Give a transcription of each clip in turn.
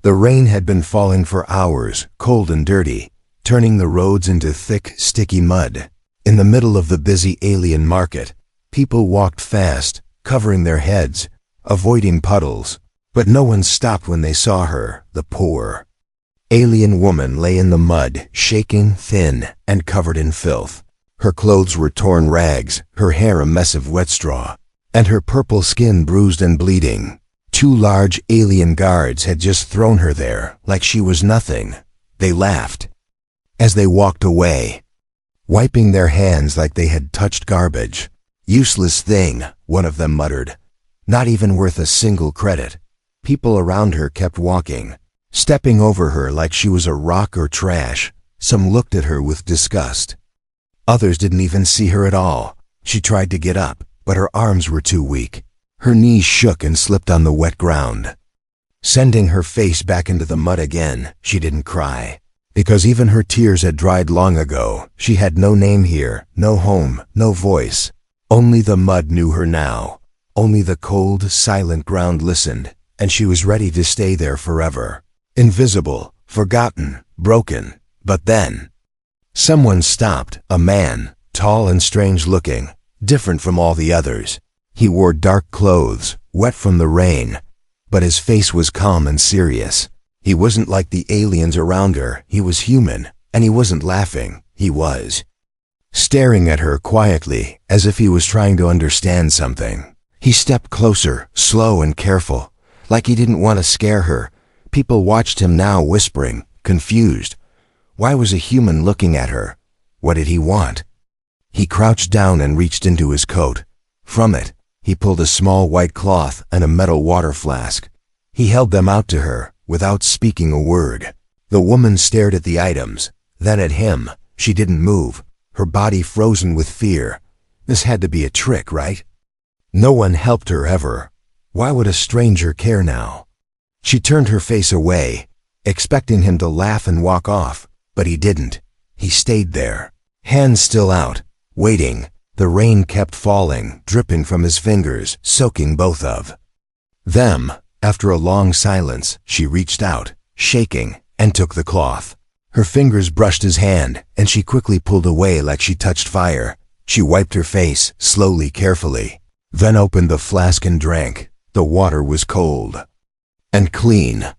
The rain had been falling for hours, cold and dirty, turning the roads into thick, sticky mud. In the middle of the busy alien market, people walked fast, covering their heads, avoiding puddles, but no one stopped when they saw her, the poor alien woman lay in the mud, shaking, thin, and covered in filth. Her clothes were torn rags, her hair a mess of wet straw, and her purple skin bruised and bleeding. 2 large alien guards had just thrown her there, like she was nothing. They laughed as they walked away, wiping their hands like they had touched garbage. "Useless thing," one of them muttered. "Not even worth a single credit." People around her kept walking, stepping over her like she was a rock or trash. Some looked at her with disgust. Others didn't even see her at all. She tried to get up, but her arms were too weak. Her knees shook and slipped on the wet ground. Sending her face back into the mud again, she didn't cry, because even her tears had dried long ago. She had no name here, no home, no voice. Only the mud knew her now. Only the cold, silent ground listened, and she was ready to stay there forever. Invisible, forgotten, broken. But then someone stopped, a man, tall and strange looking, different from all the others. He wore dark clothes, wet from the rain, but his face was calm and serious. He wasn't like the aliens around her. He was human, and he wasn't laughing. He was staring at her quietly, as if he was trying to understand something. He stepped closer, slow and careful, like he didn't want to scare her. People watched him now, whispering, confused. Why was a human looking at her? What did he want? He crouched down and reached into his coat. From it, he pulled a small white cloth and a metal water flask. He held them out to her, without speaking a word. The woman stared at the items, then at him. She didn't move, her body frozen with fear. This had to be a trick, right? No one helped her ever. Why would a stranger care now? She turned her face away, expecting him to laugh and walk off, but he didn't. He stayed there, hands still out, waiting. The rain kept falling, dripping from his fingers, soaking both of them. After a long silence, she reached out, shaking, and took the cloth. Her fingers brushed his hand, and she quickly pulled away like she touched fire. She wiped her face, slowly, carefully, then opened the flask and drank. The water was cold and clean,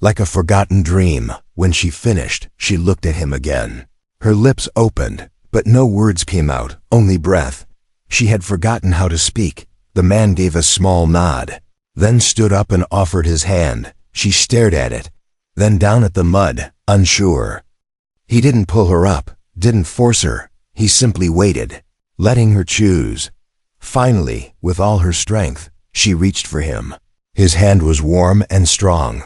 like a forgotten dream. When she finished, she looked at him again. Her lips opened, but no words came out, only breath. She had forgotten how to speak. The man gave a small nod, then stood up and offered his hand. She stared at it, then down at the mud, unsure. He didn't pull her up, didn't force her. He simply waited, letting her choose. Finally, with all her strength, she reached for him. His hand was warm and strong,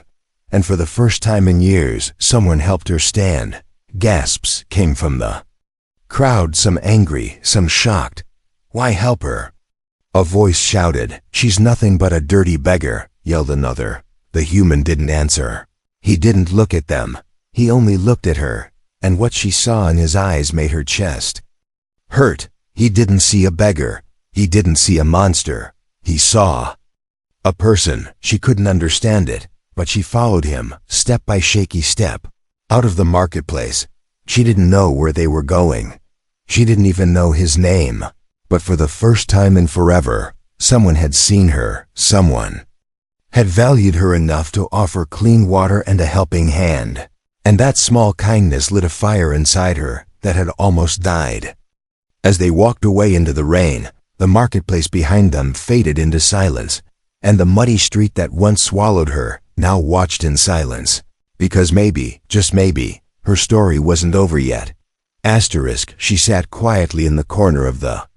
and for the first time in years, someone helped her stand. Gasps came from the crowd, some angry, some shocked. Why help her? A voice shouted. "She's nothing but a dirty beggar," yelled another. The human didn't answer. He didn't look at them. He only looked at her, and what she saw in his eyes made her chest hurt. He didn't see a beggar. He didn't see a monster. He saw a person. She couldn't understand it, but she followed him, step by shaky step, out of the marketplace. She didn't know where they were going. She didn't even know his name. But for the first time in forever, someone had seen her. Someone had valued her enough to offer clean water and a helping hand. And that small kindness lit a fire inside her that had almost died. As they walked away into the rain, the marketplace behind them faded into silence, and the muddy street that once swallowed her now watched in silence. Because maybe, just maybe, her story wasn't over yet. She sat quietly in the corner of the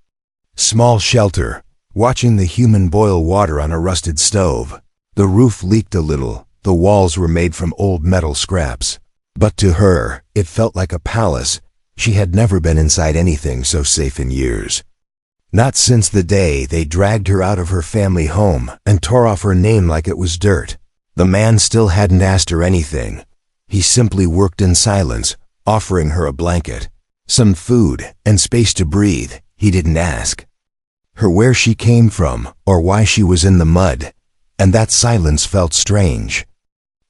small shelter, watching the human boil water on a rusted stove. The roof leaked a little. The walls were made from old metal scraps. But to her, it felt like a palace. She had never been inside anything so safe in years. Not since the day they dragged her out of her family home and tore off her name like it was dirt. The man still hadn't asked her anything. He simply worked in silence, offering her a blanket, some food, and space to breathe. He didn't ask her where she came from or why she was in the mud, and that silence felt strange.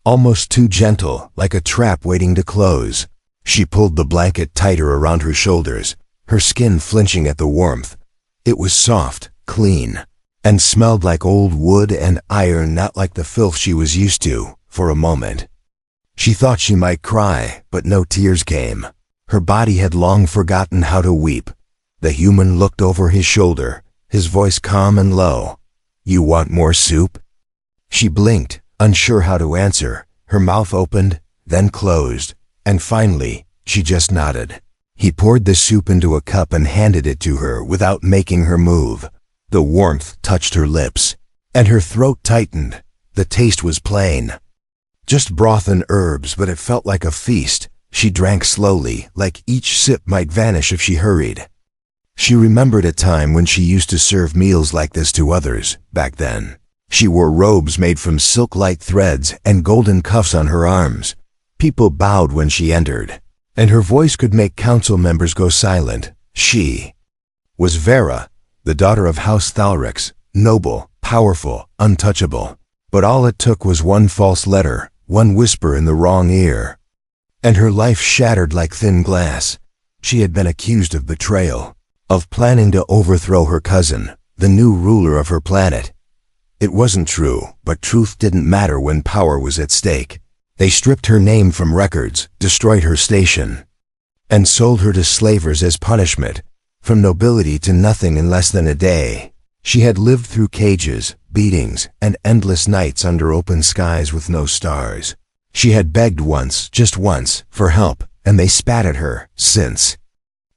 almost too gentle, like a trap waiting to close. She pulled the blanket tighter around her shoulders, her skin flinching at the warmth. It was soft, clean, and smelled like old wood and iron, not like the filth she was used to. For a moment, she thought she might cry, but no tears came. Her body had long forgotten how to weep. The human looked over his shoulder, his voice calm and low. "You want more soup?" She blinked, unsure how to answer. Her mouth opened, then closed, and finally, she just nodded. He poured the soup into a cup and handed it to her without making her move. The warmth touched her lips, and her throat tightened. The taste was plain. Just broth and herbs, but it felt like a feast. She drank slowly, like each sip might vanish if she hurried. She remembered a time when she used to serve meals like this to others. Back then, she wore robes made from silk-like threads and golden cuffs on her arms. People bowed when she entered, and her voice could make council members go silent. She was Vera, the daughter of House Thalrix, noble, powerful, untouchable. But all it took was one false letter, one whisper in the wrong ear, and her life shattered like thin glass. She had been accused of betrayal, of planning to overthrow her cousin, the new ruler of her planet. It wasn't true, but truth didn't matter when power was at stake. They stripped her name from records, destroyed her station, and sold her to slavers as punishment. From nobility to nothing in less than a day. She had lived through cages, beatings, and endless nights under open skies with no stars. She had begged once, just once, for help, and they spat at her. Since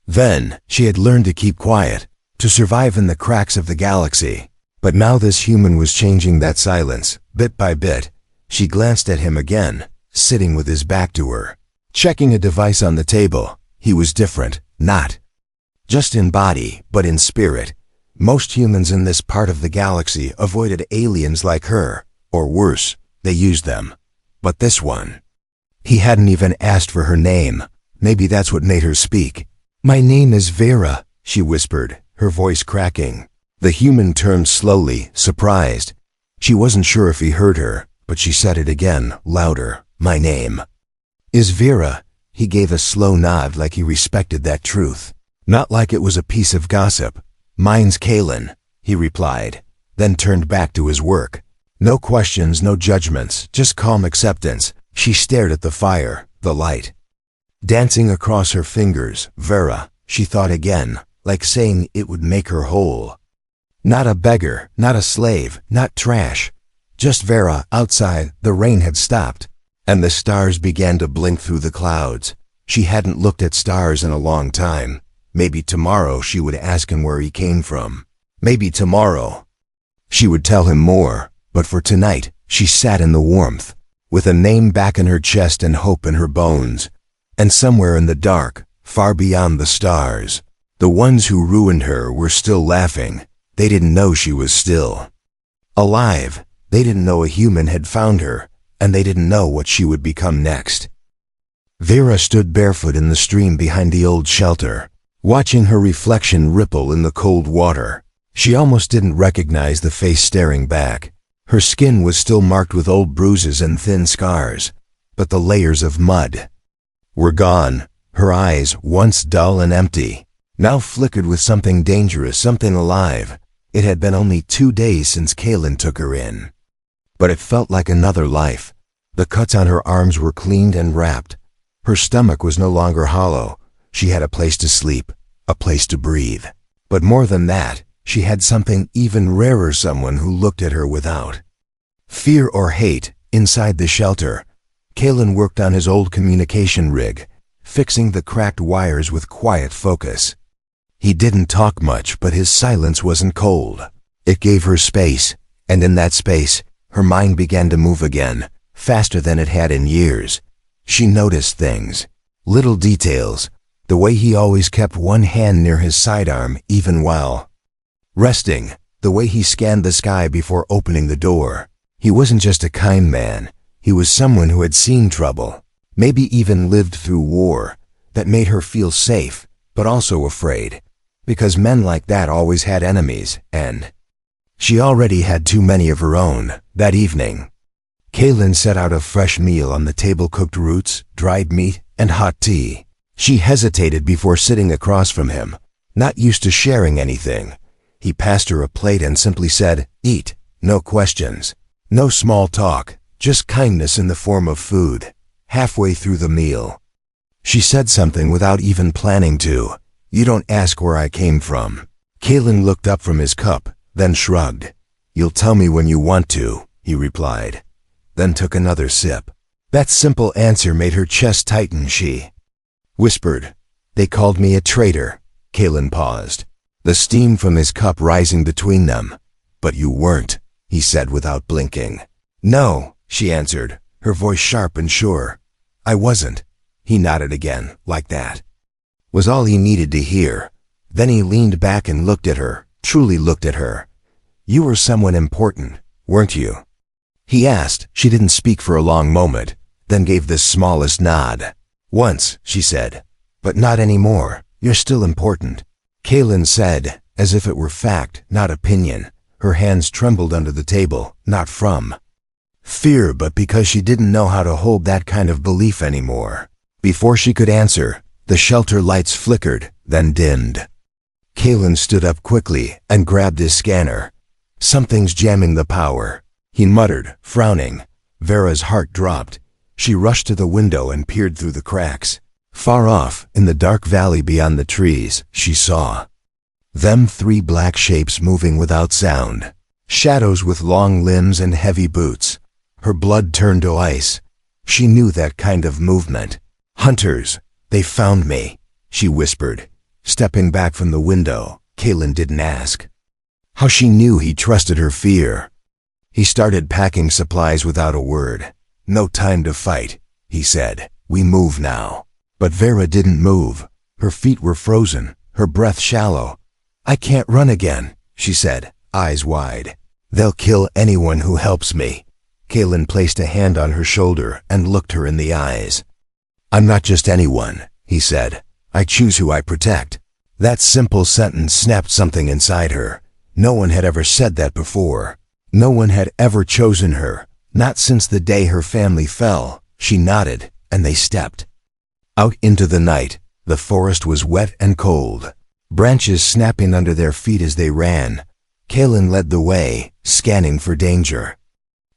then, she had learned to keep quiet, to survive in the cracks of the galaxy. But now this human was changing that silence, bit by bit. She glanced at him again, sitting with his back to her, checking a device on the table. He was different, not just in body, but in spirit. Most humans in this part of the galaxy avoided aliens like her, or worse, they used them. But this one, he hadn't even asked for her name. Maybe that's what made her speak. "My name is Vera," she whispered, her voice cracking. The human turned slowly, surprised. She wasn't sure if he heard her, but she said it again, louder. "My name is Vera." He gave a slow nod like he respected that truth. Not like it was a piece of gossip. "Mine's Kalen," he replied, then turned back to his work. No questions, no judgments, just calm acceptance. She stared at the fire, the light dancing across her fingers. Vera, she thought again, like saying it would make her whole. Not a beggar, not a slave, not trash. Just Vera. Outside, the rain had stopped, and the stars began to blink through the clouds. She hadn't looked at stars in a long time. Maybe tomorrow she would ask him where he came from. Maybe tomorrow she would tell him more, but for tonight, she sat in the warmth, with a name back in her chest and hope in her bones. And somewhere in the dark, far beyond the stars, the ones who ruined her were still laughing. They didn't know she was still alive. They didn't know a human had found her, and they didn't know what she would become next. Vera stood barefoot in the stream behind the old shelter, watching her reflection ripple in the cold water. She almost didn't recognize the face staring back. Her skin was still marked with old bruises and thin scars, but the layers of mud were gone. Her eyes, once dull and empty, now flickered with something dangerous, something alive. It had been only 2 days since Kalen took her in, but it felt like another life. The cuts on her arms were cleaned and wrapped. Her stomach was no longer hollow. She had a place to sleep, a place to breathe. But more than that, she had something even rarer, someone who looked at her without fear or hate. Inside the shelter, Kalen worked on his old communication rig, fixing the cracked wires with quiet focus. He didn't talk much, but his silence wasn't cold. It gave her space, and in that space, her mind began to move again, faster than it had in years. She noticed things, little details, the way he always kept one hand near his sidearm even while resting, the way he scanned the sky before opening the door. He wasn't just a kind man. He was someone who had seen trouble, maybe even lived through war. That made her feel safe, but also afraid, because men like that always had enemies, and she already had too many of her own. That evening, Kaylin set out a fresh meal on the table: cooked roots, dried meat, and hot tea. She hesitated before sitting across from him, not used to sharing anything. He passed her a plate and simply said, "Eat, no questions." No small talk, just kindness in the form of food. Halfway through the meal, she said something without even planning to. "You don't ask where I came from." Kaylin looked up from his cup, then shrugged. "You'll tell me when you want to," he replied, then took another sip. That simple answer made her chest tighten. She whispered, "They called me a traitor." Kaylin paused, the steam from his cup rising between them. "But you weren't," he said without blinking. "No," she answered, her voice sharp and sure. "I wasn't." He nodded again, like that was all he needed to hear. Then he leaned back and looked at her, truly looked at her. "You were someone important, weren't you?" he asked. She didn't speak for a long moment, then gave the smallest nod. "Once," she said, "but not anymore. You're still important." Kaylin said, as if it were fact, not opinion. Her hands trembled under the table, not from fear but because she didn't know how to hold that kind of belief anymore. Before she could answer, the shelter lights flickered, then dimmed. Kaylin stood up quickly and grabbed his scanner. "Something's jamming the power," he muttered, frowning. Vera's heart dropped. She rushed to the window and peered through the cracks. Far off, in the dark valley beyond the trees, she saw them 3 black shapes moving without sound. Shadows with long limbs and heavy boots. Her blood turned to ice. She knew that kind of movement. "Hunters, they found me," she whispered, stepping back from the window. Kaylin didn't ask how she knew he trusted her fear. He started packing supplies without a word. "No time to fight," he said. "We move now." But Vera didn't move. Her feet were frozen, her breath shallow. "I can't run again," she said, eyes wide. "They'll kill anyone who helps me." Kaylin placed a hand on her shoulder and looked her in the eyes. "I'm not just anyone," he said. "I choose who I protect." That simple sentence snapped something inside her. No one had ever said that before. No one had ever chosen her, not since the day her family fell. She nodded, and they stepped out into the night. The forest was wet and cold, branches snapping under their feet as they ran. Kaylin led the way, scanning for danger,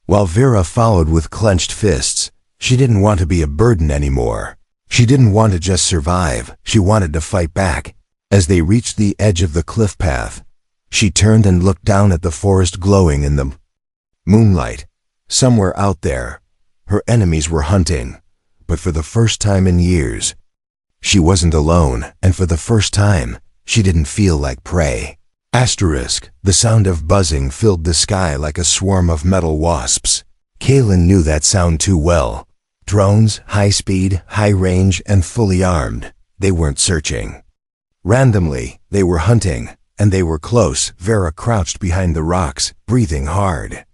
while Vera followed with clenched fists. She didn't want to be a burden anymore. She didn't want to just survive. She wanted to fight back. As they reached the edge of the cliff path, she turned and looked down at the forest glowing in the moonlight. Somewhere out there, her enemies were hunting. But for the first time in years, she wasn't alone, and for the first time, she didn't feel like prey. The sound of buzzing filled the sky like a swarm of metal wasps. Kaylin knew that sound too well. Drones, high speed, high range, and fully armed. They weren't searching randomly, they were hunting, and they were close. Vera crouched behind the rocks, breathing hard,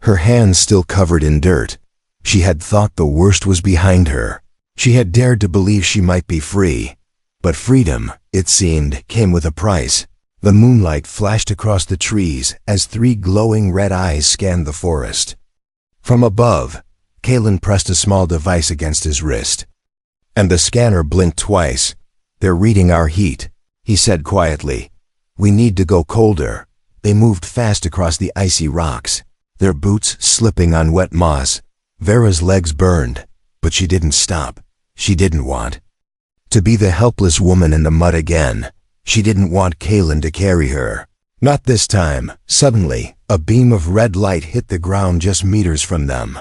her hands still covered in dirt. She had thought the worst was behind her. She had dared to believe she might be free. But freedom, it seemed, came with a price. The moonlight flashed across the trees as 3 glowing red eyes scanned the forest. From above, Kaylin pressed a small device against his wrist, and the scanner blinked twice. "They're reading our heat," he said quietly. "We need to go colder." They moved fast across the icy rocks, their boots slipping on wet moss. Vera's legs burned, but she didn't stop. She didn't want to be the helpless woman in the mud again. She didn't want Kaylin to carry her. Not this time. Suddenly, a beam of red light hit the ground just meters from them.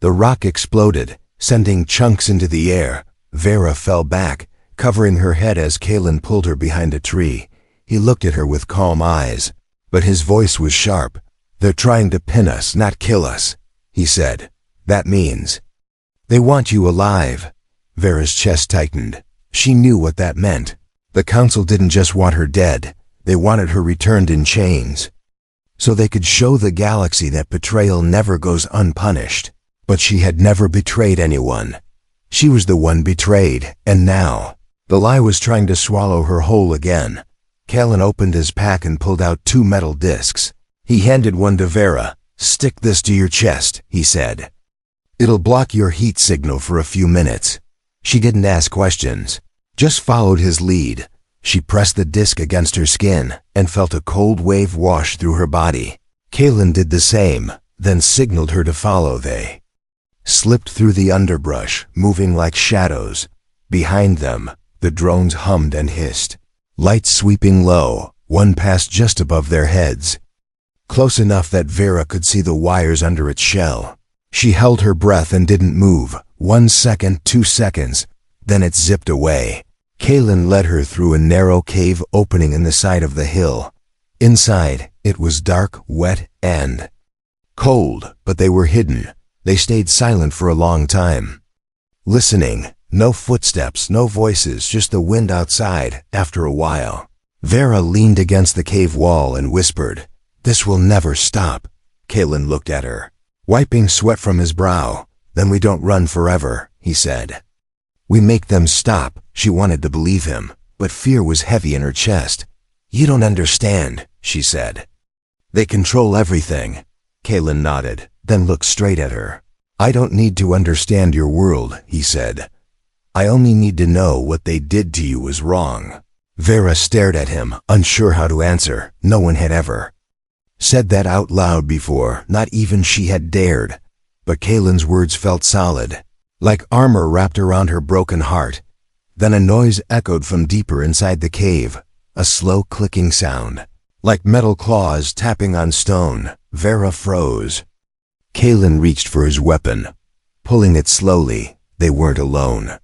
The rock exploded, sending chunks into the air. Vera fell back, covering her head as Kaylin pulled her behind a tree. He looked at her with calm eyes, but his voice was sharp. "They're trying to pin us, not kill us," he said. "That means they want you alive." Vera's chest tightened. She knew what that meant. The council didn't just want her dead. They wanted her returned in chains, so they could show the galaxy that betrayal never goes unpunished. But she had never betrayed anyone. She was the one betrayed, and now the lie was trying to swallow her whole again. Kaylin opened his pack and pulled out 2 metal discs. He handed one to Vera. "Stick this to your chest," he said. "It'll block your heat signal for a few minutes." She didn't ask questions, just followed his lead. She pressed the disc against her skin and felt a cold wave wash through her body. Kaylin did the same, then signaled her to follow. They slipped through the underbrush, moving like shadows. Behind them, the drones hummed and hissed. Lights sweeping low, one passed just above their heads, close enough that Vera could see the wires under its shell. She held her breath and didn't move. 1 second, 2 seconds, then it zipped away. Kaylin led her through a narrow cave opening in the side of the hill. Inside, it was dark, wet, and cold, but they were hidden. They stayed silent for a long time, listening. No footsteps, no voices, just the wind outside. After a while, Vera leaned against the cave wall and whispered, "This will never stop." Kaylin looked at her, wiping sweat from his brow. "Then we don't run forever," he said. "We make them stop." She wanted to believe him, but fear was heavy in her chest. "You don't understand," she said. "They control everything." Kaylin nodded, then looked straight at her. "I don't need to understand your world," he said. "I only need to know what they did to you was wrong." Vera stared at him, unsure how to answer. No one had ever said that out loud before, not even she had dared. But Kaylin's words felt solid, like armor wrapped around her broken heart. Then a noise echoed from deeper inside the cave, a slow clicking sound, like metal claws tapping on stone. Vera froze. Kaylin reached for his weapon, pulling it slowly. They weren't alone.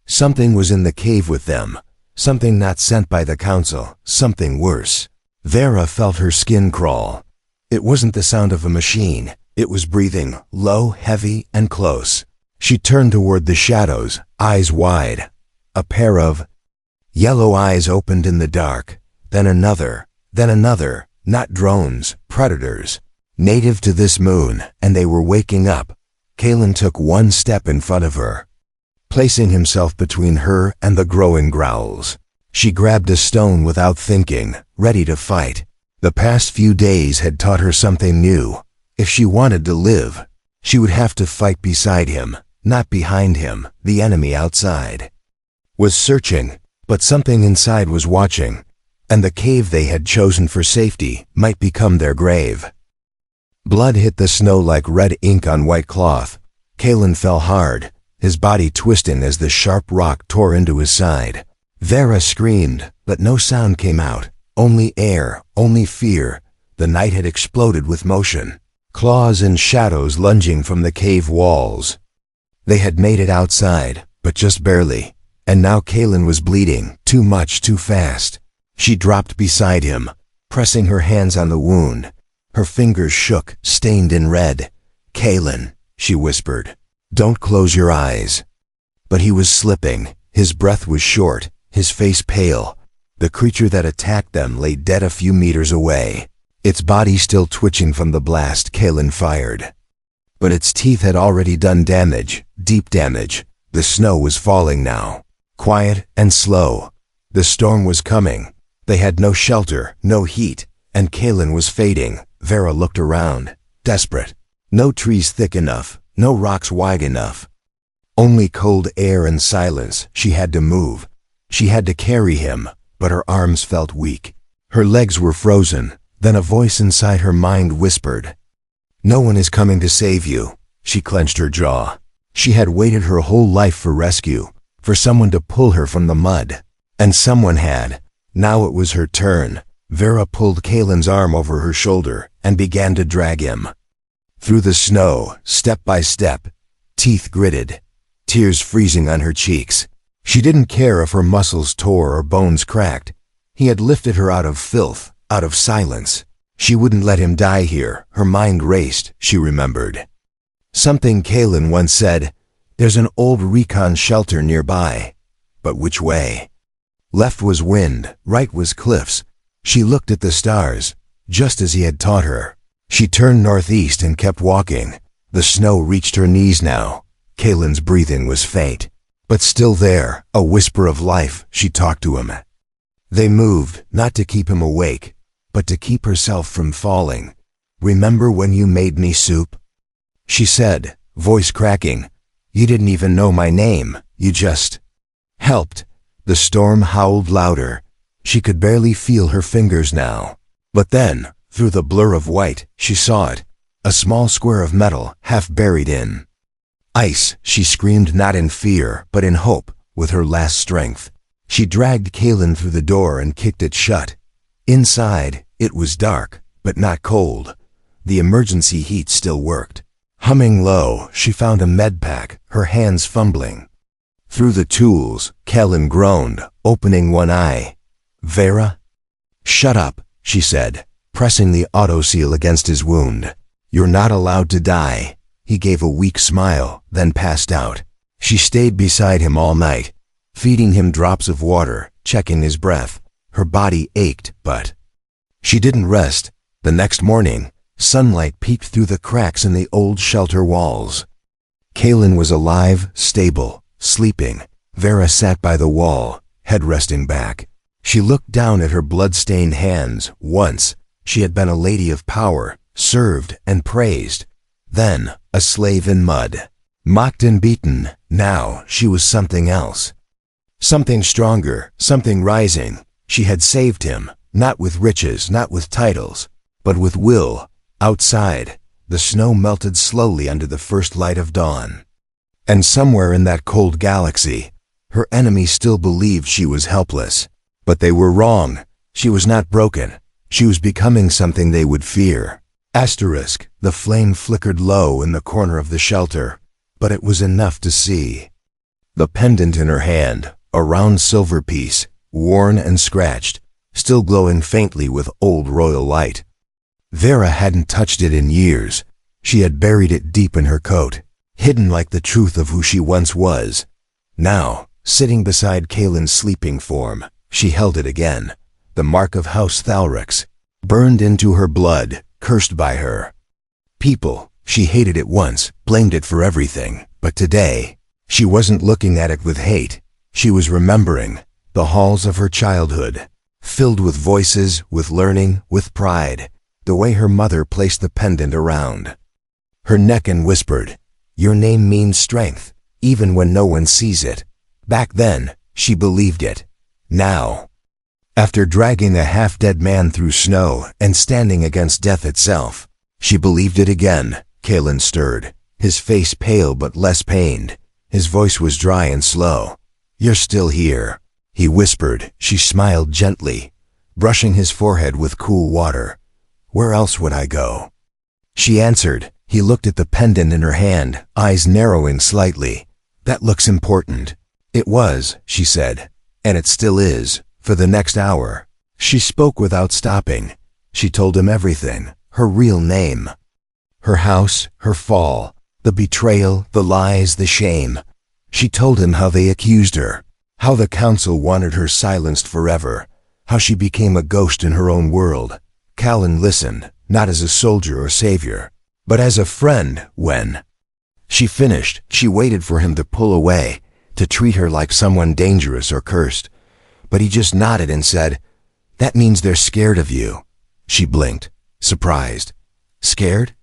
Something was in the cave with them, something not sent by the council, something worse. Vera felt her skin crawl. It wasn't the sound of a machine. It was breathing, low, heavy, and close. She turned toward the shadows, eyes wide. A pair of yellow eyes opened in the dark, then another, not drones, predators, native to this moon, and they were waking up. Kaylin took one step in front of her, placing himself between her and the growing growls. She grabbed a stone without thinking, ready to fight. The past few days had taught her something new. If she wanted to live, she would have to fight beside him, not behind him. The enemy outside was searching, but something inside was watching, and the cave they had chosen for safety might become their grave. Blood hit the snow like red ink on white cloth. Kaylin fell hard, his body twisting as the sharp rock tore into his side. Vera screamed, but no sound came out. Only air, only fear. The night had exploded with motion, claws and shadows lunging from the cave walls. They had made it outside, but just barely, and now Kaylin was bleeding, too much, too fast. She dropped beside him, pressing her hands on the wound. Her fingers shook, stained in red. "Kaylin," she whispered, "don't close your eyes." But he was slipping. His breath was short, his face pale. The creature that attacked them lay dead a few meters away, its body still twitching from the blast Kaylin fired. But its teeth had already done damage, deep damage. The snow was falling now, quiet and slow. The storm was coming. They had no shelter, no heat, and Kaylin was fading. Vera looked around, desperate. No trees thick enough, no rocks wide enough. Only cold air and silence. She had to move. She had to carry him, but her arms felt weak. Her legs were frozen. Then a voice inside her mind whispered, "No one is coming to save you." She clenched her jaw. She had waited her whole life for rescue, for someone to pull her from the mud. And someone had. Now it was her turn. Vera pulled Kaylin's arm over her shoulder and began to drag him through the snow, step by step, teeth gritted, tears freezing on her cheeks. She didn't care if her muscles tore or bones cracked. He had lifted her out of filth, out of silence. She wouldn't let him die here. Her mind raced, she remembered something Kaylin once said, "There's an old recon shelter nearby." But which way? Left was wind, right was cliffs. She looked at the stars, just as he had taught her. She turned northeast and kept walking. The snow reached her knees now. Kaylin's breathing was faint, but still there, a whisper of life. She talked to him. They moved, not to keep him awake, but to keep herself from falling. "Remember when you made me soup?" she said, voice cracking. "You didn't even know my name, you just helped." The storm howled louder. She could barely feel her fingers now. But then, through the blur of white, she saw it. A small square of metal, half buried in ice. She screamed, not in fear, but in hope, with her last strength. She dragged Kalen through the door and kicked it shut. Inside, it was dark, but not cold. The emergency heat still worked. Humming low, she found a med pack, her hands fumbling. Through the tools, Kalen groaned, opening one eye. "Vera?" "Shut up," she said, pressing the autoseal against his wound. "You're not allowed to die." He gave a weak smile, then passed out. She stayed beside him all night, feeding him drops of water, checking his breath. Her body ached, but she didn't rest. The next morning, sunlight peeked through the cracks in the old shelter walls. Kalen was alive, stable, sleeping. Vera sat by the wall, head resting back. She looked down at her blood-stained hands. Once, she had been a lady of power, served and praised. Then, a slave in mud. Mocked and beaten. Now, she was something else. Something stronger, something rising. She had saved him, not with riches, not with titles, but with will. Outside, the snow melted slowly under the first light of dawn. And somewhere in that cold galaxy, her enemies still believed she was helpless. But they were wrong. She was not broken. She was becoming something they would fear. Asterisk, the flame flickered low in the corner of the shelter, but it was enough to see. The pendant in her hand, a round silver piece, worn and scratched, still glowing faintly with old royal light. Vera hadn't touched it in years. She had buried it deep in her coat, hidden like the truth of who she once was. Now, sitting beside Kalen's sleeping form, she held it again, the mark of House Thalrix, burned into her blood, cursed by her. People, she hated it once, blamed it for everything, but today, she wasn't looking at it with hate. She was remembering the halls of her childhood, filled with voices, with learning, with pride, the way her mother placed the pendant around her neck and whispered, "Your name means strength, even when no one sees it." Back then, she believed it. Now, after dragging a half-dead man through snow and standing against death itself, she believed it again. Kalen stirred, his face pale but less pained. His voice was dry and slow. "You're still here," he whispered. She smiled gently, brushing his forehead with cool water. "Where else would I go?" She answered. He looked at the pendant in her hand, eyes narrowing slightly. "That looks important." "It was," she said, "and it still is, for the next hour." She spoke without stopping. She told him everything, her real name, her house, her fall, the betrayal, the lies, the shame. She told him how they accused her, how the council wanted her silenced forever, how she became a ghost in her own world. Kalen listened, not as a soldier or savior, but as a friend. When she finished, she waited for him to pull away, to treat her like someone dangerous or cursed. But he just nodded and said, "That means they're scared of you." She blinked, surprised. "Scared?"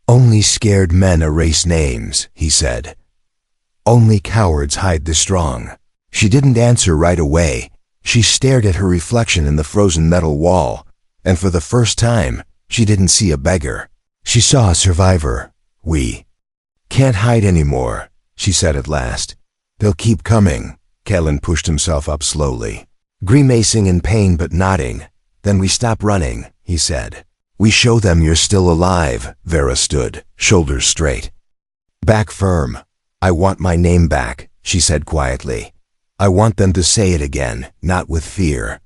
"Only scared men erase names," he said. "Only cowards hide the strong." She didn't answer right away. She stared at her reflection in the frozen metal wall, and for the first time, she didn't see a beggar. She saw a survivor. "We can't hide anymore," she said at last. "They'll keep coming." Kalen pushed himself up slowly, grimacing in pain but nodding. "Then we stop running," he said. "We show them you're still alive." Vera stood, shoulders straight, back firm. "I want my name back," she said quietly. "I want them to say it again, not with fear,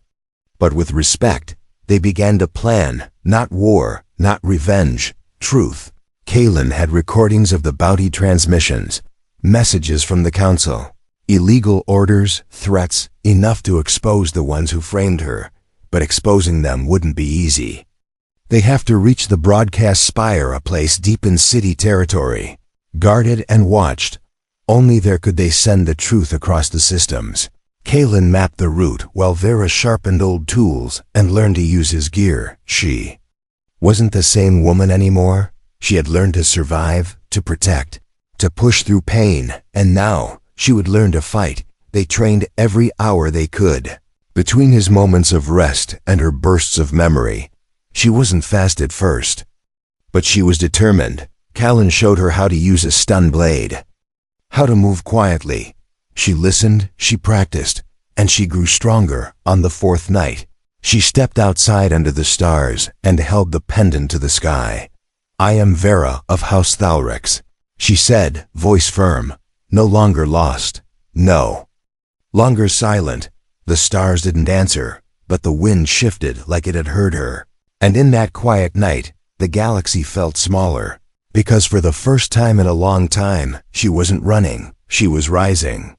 but with respect." They began to plan, not war, not revenge, truth. Kalen had recordings of the bounty transmissions, messages from the council, illegal orders, threats, enough to expose the ones who framed her, but exposing them wouldn't be easy. They have to reach the broadcast spire, a place deep in city territory, guarded and watched. Only there could they send the truth across the systems. Kalen mapped the route while Vera sharpened old tools and learned to use his gear. She wasn't the same woman anymore. She had learned to survive, to protect, to push through pain, and now she would learn to fight. They trained every hour they could. Between his moments of rest and her bursts of memory, she wasn't fast at first, but she was determined. Callan showed her how to use a stun blade, how to move quietly. She listened, she practiced, and she grew stronger. On the fourth night, she stepped outside under the stars and held the pendant to the sky. "I am Vera of House Thalrix," she said, voice firm, no longer lost, no longer silent. The stars didn't answer, but the wind shifted like it had heard her. And in that quiet night, the galaxy felt smaller, because for the first time in a long time, she wasn't running, she was rising.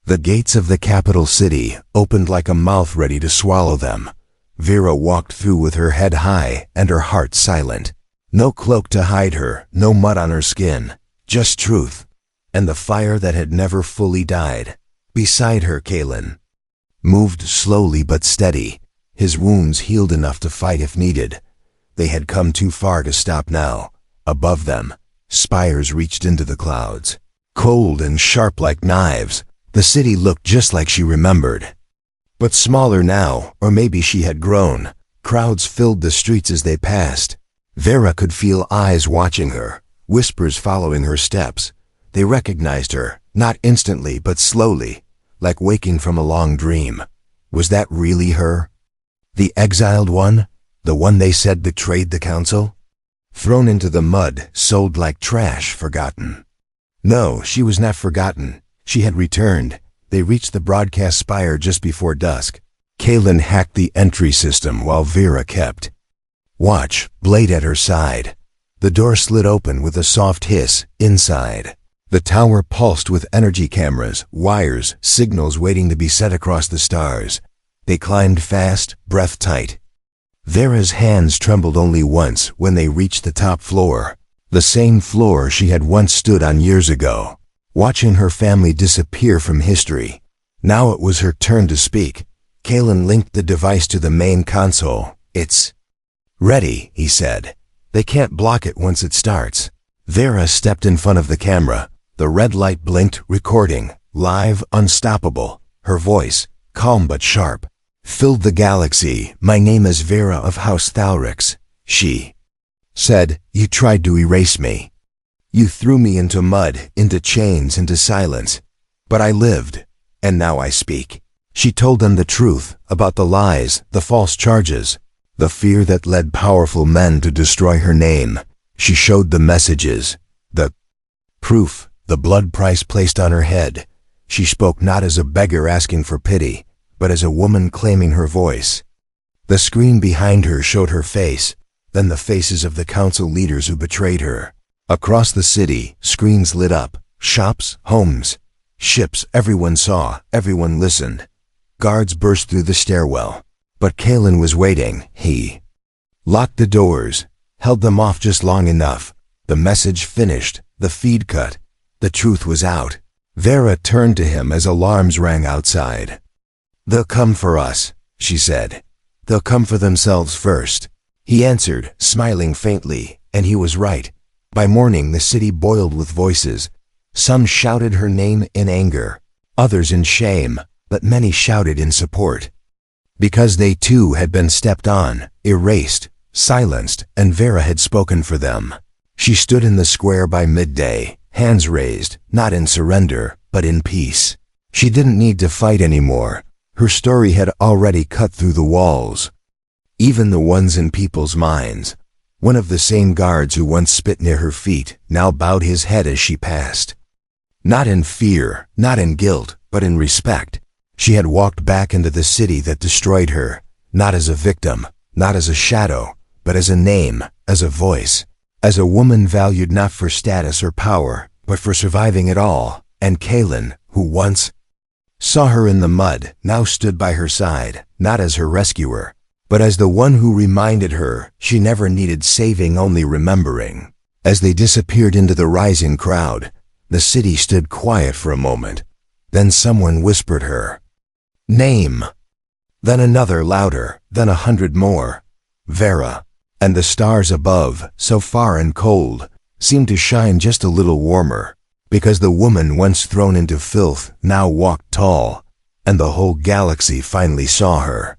The gates of the capital city opened like a mouth ready to swallow them. Vera walked through with her head high and her heart silent. No cloak to hide her, no mud on her skin, just truth, and the fire that had never fully died. Beside her, Callan moved slowly but steady, his wounds healed enough to fight if needed. They had come too far to stop now. Above them, spires reached into the clouds, cold and sharp like knives. The city looked just like she remembered, but smaller now, or maybe she had grown. Crowds filled the streets as they passed. Vera could feel eyes watching her, whispers following her steps. They recognized her, not instantly but slowly, like waking from a long dream. Was that really her? The exiled one? The one they said betrayed the council? Thrown into the mud, sold like trash, forgotten. No, she was not forgotten. She had returned. They reached the broadcast spire just before dusk. Callan hacked the entry system while Vera kept watch, blade at her side. The door slid open with a soft hiss. Inside, the tower pulsed with energy cameras, wires, signals waiting to be set across the stars. They climbed fast, breath tight. Vera's hands trembled only once when they reached the top floor, the same floor she had once stood on years ago, watching her family disappear from history. Now it was her turn to speak. Callan linked the device to the main console. "It's ready," he said. "They can't block it once it starts." Vera stepped in front of the camera. The red light blinked, recording, live, unstoppable. Her voice, calm but sharp, filled the galaxy. "My name is Vera of House Thalrix," she said. "You tried to erase me. You threw me into mud, into chains, into silence. But I lived, and now I speak." She told them the truth about the lies, the false charges, the fear that led powerful men to destroy her name. She showed the messages, the proof, the blood price placed on her head. She spoke not as a beggar asking for pity, but as a woman claiming her voice. The screen behind her showed her face, then the faces of the council leaders who betrayed her. Across the city, screens lit up, shops, homes, ships. Everyone saw, everyone listened. Guards burst through the stairwell, but Callan was waiting. He locked the doors, held them off just long enough. The message finished, the feed cut. The truth was out. Vera turned to him as alarms rang outside. "They'll come for us," she said. "They'll come for themselves first." He answered, smiling faintly, and he was right. By morning the city boiled with voices. Some shouted her name in anger, others in shame, but many shouted in support. Because they too had been stepped on, erased, silenced, and Vera had spoken for them. She stood in the square by midday, hands raised, not in surrender, but in peace. She didn't need to fight anymore. Her story had already cut through the walls, even the ones in people's minds. One of the same guards who once spit near her feet now bowed his head as she passed. Not in fear, not in guilt, but in respect. She had walked back into the city that destroyed her, not as a victim, not as a shadow, but as a name, as a voice, as a woman valued not for status or power, but for surviving it all. And Callan, who once saw her in the mud, now stood by her side, not as her rescuer, but as the one who reminded her she never needed saving, only remembering. As they disappeared into the rising crowd, the city stood quiet for a moment. Then someone whispered her name. Then another louder, then 100 more. "Vera." And the stars above, so far and cold, seemed to shine just a little warmer, because the woman once thrown into filth now walked tall, and the whole galaxy finally saw her.